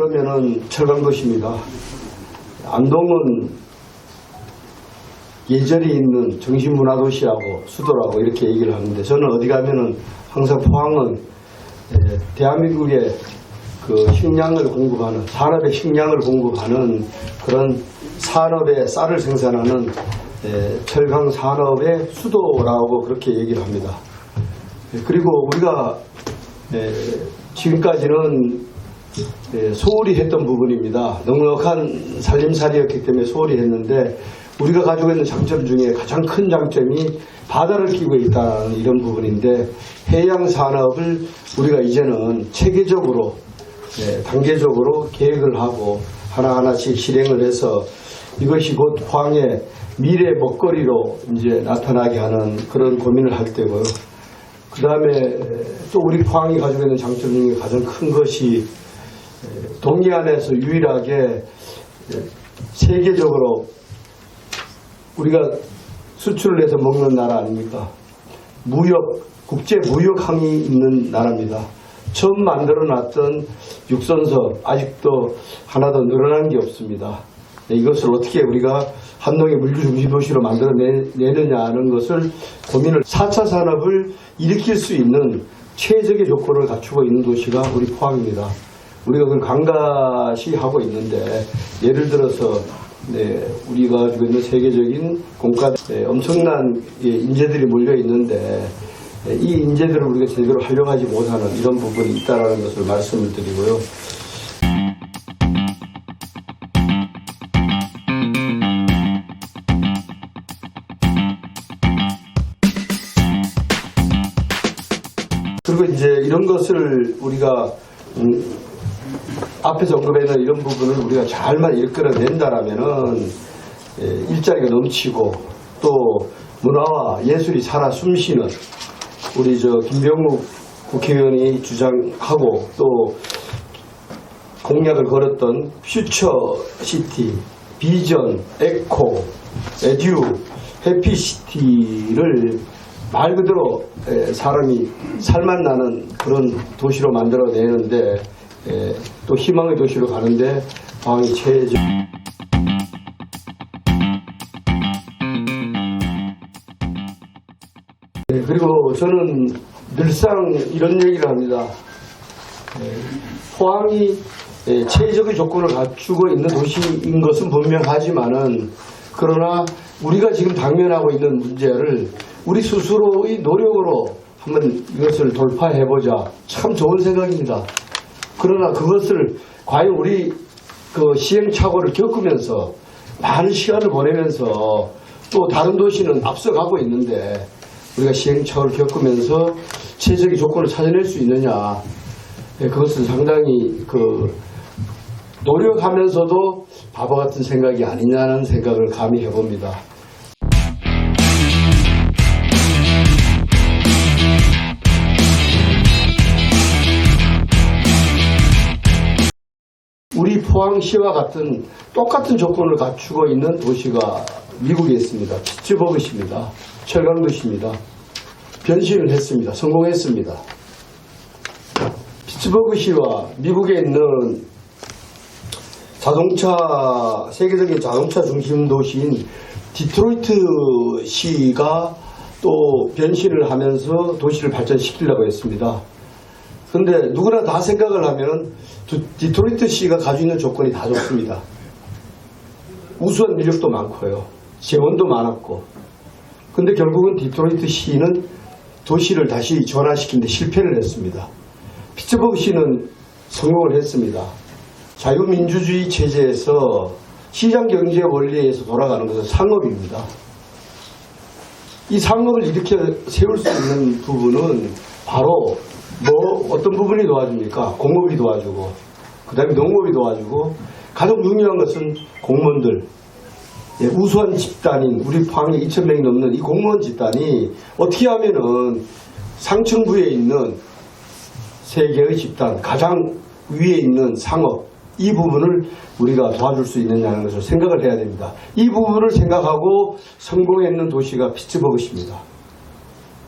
가면은 철강도시입니다. 안동은 예절이 있는 정신문화도시라고 수도라고 이렇게 얘기를 하는데, 저는 어디 가면은 항상 포항은 대한민국의 그 식량을 공급하는, 산업의 식량을 공급하는 그런 산업의 쌀을 생산하는 철강 산업의 수도라고 그렇게 얘기를 합니다. 그리고 우리가 지금까지는 소홀히 했던 부분입니다. 넉넉한 살림살이였기 때문에 소홀히 했는데, 우리가 가지고 있는 장점 중에 가장 큰 장점이 바다를 끼고 있다는 이런 부분인데, 해양 산업을 우리가 이제는 체계적으로 단계적으로 계획을 하고 하나하나씩 실행을 해서 이것이 곧 포항의 미래 먹거리로 이제 나타나게 하는 그런 고민을 할 때고요. 그 다음에 또 우리 포항이 가지고 있는 장점 중에 가장 큰 것이 동해안에서 유일하게 세계적으로 우리가 수출을 해서 먹는 나라 아닙니까? 국제 무역항이 있는 나라입니다. 처음 만들어놨던 육선석 아직도 하나도 늘어난 게 없습니다. 이것을 어떻게 우리가 한동의 물류 중심 도시로 만들어내느냐 하는 것을 고민을, 4차 산업을 일으킬 수 있는 최적의 조건을 갖추고 있는 도시가 우리 포항입니다. 우리가 그걸 강가시 하고 있는데, 예를 들어서 우리가 가지고 있는 세계적인 공과 엄청난 인재들이 몰려 있는데, 이 인재들을 우리가 제대로 활용하지 못하는 이런 부분이 있다는 것을 말씀을 드리고요. 그리고 이제 이런 것을 우리가 앞에서 언급했던 이런 부분을 우리가 잘만 이끌어낸다라면은 일자리가 넘치고 또 문화와 예술이 살아 숨쉬는, 우리 김병욱 국회의원이 주장하고 또 공약을 걸었던 퓨처시티, 비전, 에코, 에듀, 해피시티를 말 그대로 사람이 살맛 나는 그런 도시로 만들어내는데, 또 희망의 도시로 가는데 포항이 최적. 그리고 저는 늘상 이런 얘기를 합니다. 포항이 최적의 조건을 갖추고 있는 도시인 것은 분명하지만은, 그러나 우리가 지금 당면하고 있는 문제를 우리 스스로의 노력으로 한번 이것을 돌파해보자. 참 좋은 생각입니다. 그러나 그것을 과연 우리 그 시행착오를 겪으면서 많은 시간을 보내면서, 또 다른 도시는 앞서가고 있는데 우리가 시행착오를 겪으면서 최적의 조건을 찾아낼 수 있느냐, 그것은 상당히 노력하면서도 바보 같은 생각이 아니냐는 생각을 감히 해봅니다. 우리 포항시와 같은 똑같은 조건을 갖추고 있는 도시가 미국에 있습니다. 피츠버그시입니다. 철강도시입니다. 변신을 했습니다. 성공했습니다. 피츠버그시와 미국에 있는 세계적인 자동차 중심 도시인 디트로이트시가 또 변신을 하면서 도시를 발전시키려고 했습니다. 그런데 누구나 다 생각을 하면 디트로이트시가 가지고 있는 조건이 다 좋습니다. 우수한 인력도 많고요. 재원도 많았고. 근데 결국은 디트로이트시는 도시를 다시 전환시키는 데 실패를 했습니다. 피츠버그시는 성공을 했습니다. 자유민주주의 체제에서 시장경제 원리에서 돌아가는 것은 상업입니다. 이 상업을 일으켜 세울 수 있는 부분은 바로 어떤 부분이 도와줍니까? 공업이 도와주고, 그 다음에 농업이 도와주고, 가장 중요한 것은 공무원들, 우수한 집단인 우리 포항에 2,000명이 넘는 이 공무원 집단이 어떻게 하면은 상층부에 있는 세계의 집단, 가장 위에 있는 상업, 이 부분을 우리가 도와줄 수 있느냐는 것을 생각을 해야 됩니다. 이 부분을 생각하고 성공했는 도시가 피츠버그시입니다.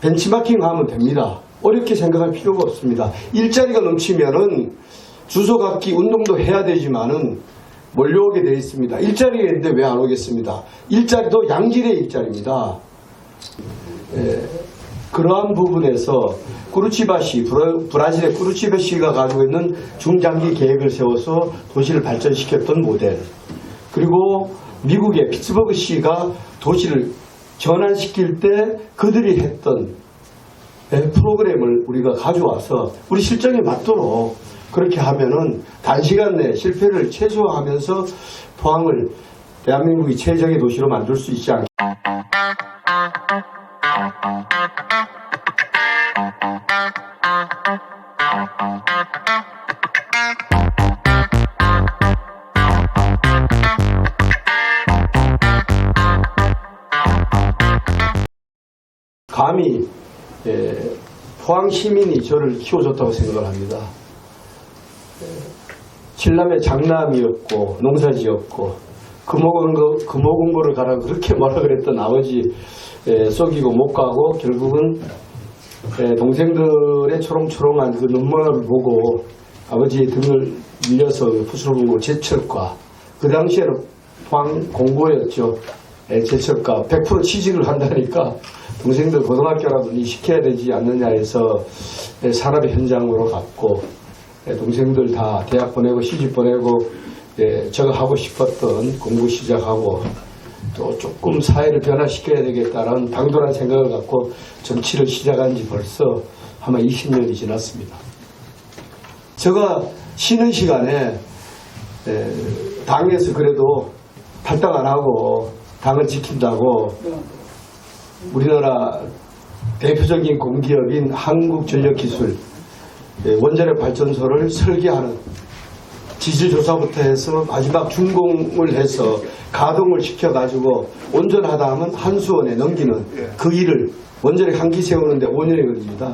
벤치마킹 하면 됩니다. 어렵게 생각할 필요가 없습니다. 일자리가 넘치면은 주소 갖기 운동도 해야 되지만은 몰려오게 되어 있습니다. 일자리가 있는데 왜 안 오겠습니다. 일자리도 양질의 일자리입니다. 그러한 부분에서 꾸르치바시, 브라질의 꾸르치바시가 가지고 있는 중장기 계획을 세워서 도시를 발전시켰던 모델, 그리고 미국의 피츠버그시가 도시를 전환시킬 때 그들이 했던 프로그램을 우리가 가져와서 우리 실정에 맞도록 그렇게 하면은 단시간 내에 실패를 최소화하면서 포항을 대한민국의 최적의 도시로 만들 수 있지 않겠습니까? 감히 포항 시민이 저를 키워줬다고 생각을 합니다. 칠남의 장남이었고 농사지었고 금호공고를 가라고 그렇게 뭐라 그랬던 아버지 속이고 못 가고 결국은 동생들의 초롱초롱한 그 눈물을 보고 아버지의 등을 밀려서 부술공고 제철과 그 당시에는 포항 공고였죠. 제철과 100% 취직을 한다니까 동생들 고등학교라도 시켜야 되지 않느냐 해서 산업의 현장으로 갔고 동생들 다 대학 보내고 시집 보내고 제가 하고 싶었던 공부 시작하고 또 조금 사회를 변화시켜야 되겠다는 당돌한 생각을 갖고 정치를 시작한 지 벌써 아마 20년이 지났습니다. 제가 쉬는 시간에 당에서 그래도 탈당 안 하고 당을 지킨다고 우리나라 대표적인 공기업인 한국전력기술 원자력 발전소를 설계하는 지질조사부터 해서 마지막 준공을 해서 가동을 시켜가지고 온전하다 하면 한수원에 넘기는 그 일을 원자력 한 기 세우는데 5년이 걸립니다.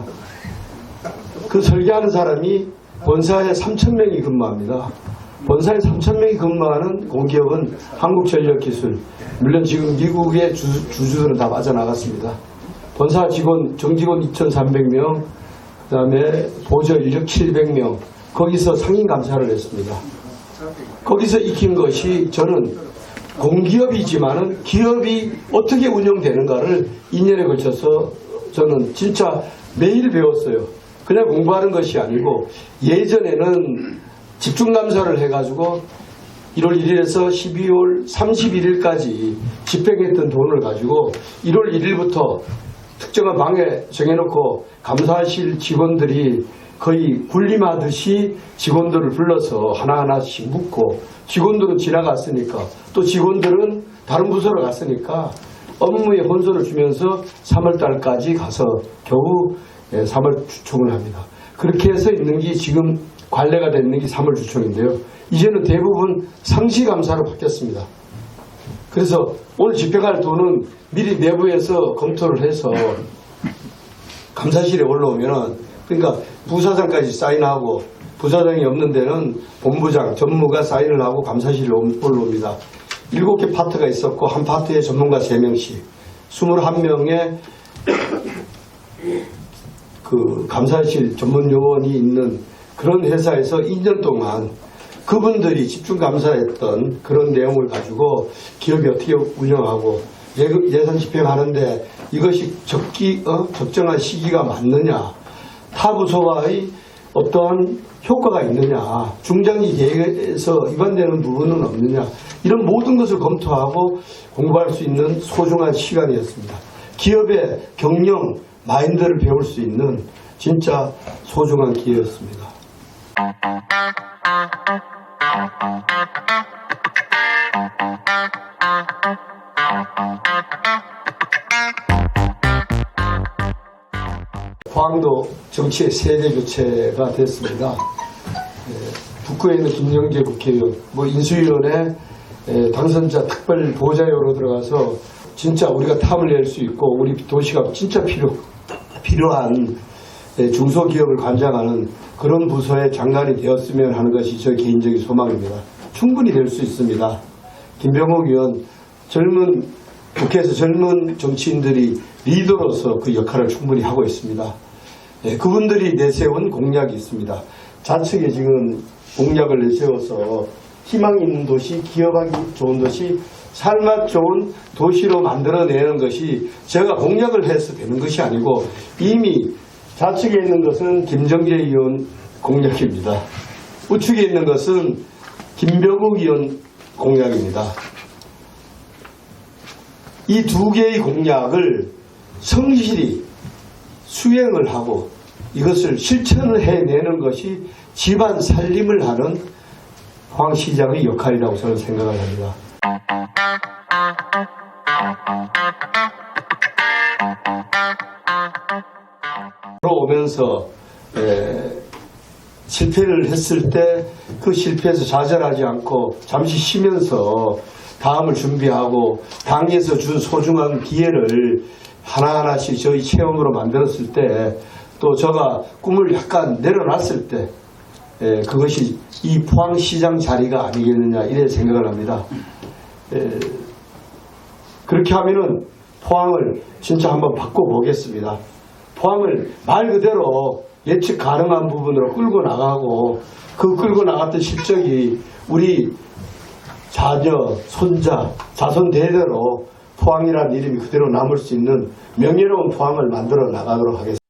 그 설계하는 사람이 본사에 3,000명이 근무합니다. 본사에 3,000명이 근무하는 공기업은 한국전력기술, 물론 지금 미국의 주주들은 다 빠져나갔습니다. 본사 직원, 정직원 2,300명, 그 다음에 보조 인력 700명, 거기서 상임감사를 했습니다. 거기서 익힌 것이 저는 공기업이지만은 기업이 어떻게 운영되는가를 2년에 걸쳐서 저는 진짜 매일 배웠어요. 그냥 공부하는 것이 아니고 예전에는 집중감사를 해가지고 1월 1일에서 12월 31일까지 집행했던 돈을 가지고 1월 1일부터 특정한 방에 정해놓고 감사실 직원들이 거의 군림하듯이 직원들을 불러서 하나하나씩 묻고 직원들은 지나갔으니까 또 직원들은 다른 부서로 갔으니까 업무에 혼선을 주면서 3월달까지 가서 겨우 3월 주총을 합니다. 그렇게 해서 있는 게 지금 관례가 되는 게 3월 주총인데요. 이제는 대부분 상시감사로 바뀌었습니다. 그래서 오늘 집행할 돈은 미리 내부에서 검토를 해서 감사실에 올라오면은 그러니까 부사장까지 사인하고 부사장이 없는 데는 본부장, 전무가 사인을 하고 감사실에 올라옵니다. 7개 파트가 있었고 한 파트에 전문가 3명씩 21명의 그 감사실 전문 요원이 있는 그런 회사에서 2년 동안 그분들이 집중 감사했던 그런 내용을 가지고 기업이 어떻게 운영하고 예산 집행하는데 이것이 적정한 시기가 맞느냐, 타 부서와의 어떠한 효과가 있느냐, 중장기 계획에서 위반되는 부분은 없느냐, 이런 모든 것을 검토하고 공부할 수 있는 소중한 시간이었습니다. 기업의 경영, 마인드를 배울 수 있는 진짜 소중한 기회였습니다. 포항도 정치의 세대 교체가 됐습니다. 북구에 있는 김영재 국회의원, 인수위원회 당선자 특별 보좌역으로 들어가서 진짜 우리가 탐을 낼 수 있고 우리 도시가 진짜 필요한 중소기업을 관장하는 그런 부서의 장관이 되었으면 하는 것이 저 개인적인 소망입니다. 충분히 될 수 있습니다. 김병옥 의원, 국회에서 젊은 정치인들이 리더로서 그 역할을 충분히 하고 있습니다. 그분들이 내세운 공약이 있습니다. 좌측에 지금 공약을 내세워서 희망 있는 도시, 기업하기 좋은 도시, 삶맛 좋은 도시로 만들어내는 것이 제가 공약을 해서 되는 것이 아니고 이미 좌측에 있는 것은 김정재 의원 공약입니다. 우측에 있는 것은 김병욱 의원 공약입니다. 이 두 개의 공약을 성실히 수행을 하고 이것을 실천을 해내는 것이 집안 살림을 하는 포항시장의 역할이라고 저는 생각을 합니다. 오면서 실패를 했을 때 그 실패에서 좌절하지 않고 잠시 쉬면서 다음을 준비하고 당에서 준 소중한 기회를 하나하나씩 저희 체험으로 만들었을 때 또 제가 꿈을 약간 내려놨을 때 그것이 이 포항시장 자리가 아니겠느냐 이래 생각을 합니다. 그렇게 하면은 포항을 진짜 한번 바꿔보겠습니다. 포항을 말 그대로 예측 가능한 부분으로 끌고 나가고 그 끌고 나갔던 실적이 우리 자녀, 손자, 자손 대대로 포항이라는 이름이 그대로 남을 수 있는 명예로운 포항을 만들어 나가도록 하겠습니다.